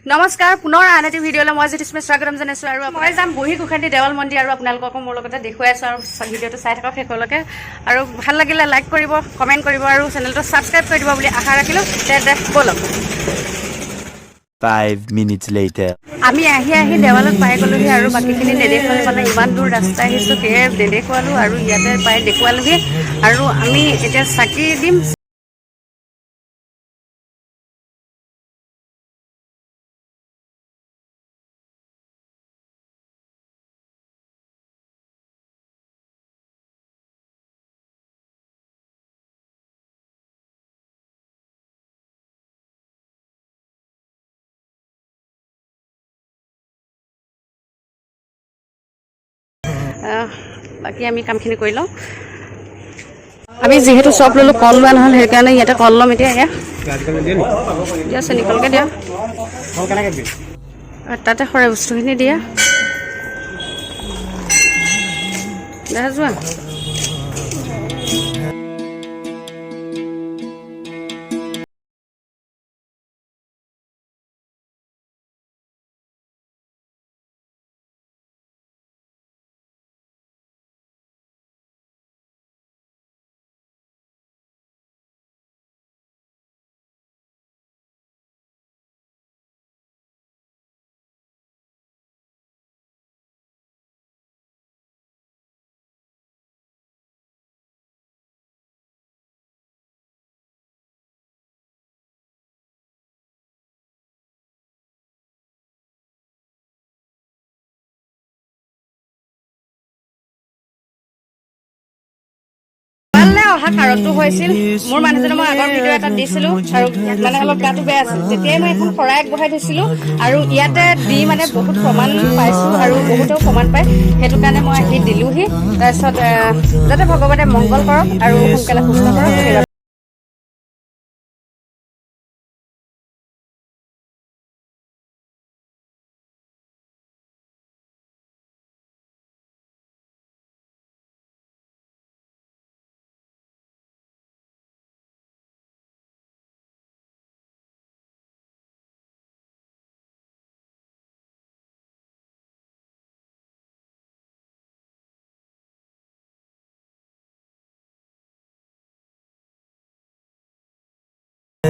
নমস্কাৰ পুনৰ আন এটি ভিডিঅ'লৈ মই জ্যোতিস্মে স্বাগতম জনাইছোঁ আৰু মই যাম বুঢ়ী গোসাঁনী দেৱাল মন্দিৰ আৰু আপোনালোককো মোৰ লগতে দেখুৱাই আছোঁ আৰু ভিডিঅ'টো চাই থাকক শেষলৈকে আৰু ভাল লাগিলে লাইক কৰিব কমেণ্ট কৰিব আৰু চেনেলটো ছাবস্ক্ৰাইব কৰি দিব বুলি আশা ৰাখিলোঁ তেন্তে ব'লক 5 minutes later আমি আহি দেৱালত পাই গ'লোহি আৰু বাকীখিনি নেদেখুৱালোঁ মানে ইমান দূৰ ৰাস্তা আহিছোঁ সেয়ে নেদেখুৱালোঁ আৰু ইয়াতে পাই দেখুৱালোহি আৰু আমি এতিয়া চাকি দিম বাকী আমি কামখিনি কৰি লওঁ আমি যিহেতু চব ল'লোঁ কল লোৱা নহ'ল সেইকাৰণে ইয়াতে কল ল'ম এতিয়া এয়া দিয়া চেনিকলকৈ দিয়া তাতে সৰে বস্তুখিনি দিয়া দেখা যোৱা অহা কাৰণটো হৈছিল মোৰ মানুহজনে মই আগৰ ভিডিঅ' এটা দিছিলোঁ আৰু মানে অলপ গাটো বেয়া আছিল তেতিয়াই মই এখন শৰাই আগবঢ়াই থৈছিলোঁ আৰু ইয়াতে দি মানে বহুত প্ৰমাণ পাইছোঁ আৰু বহুতেও প্ৰমাণ পায় সেইটো কাৰণে মই আহি দিলোঁহি তাৰপিছত যাতে ভগৱানে মংগল কৰক আৰু সোনকালে সুস্থ কৰক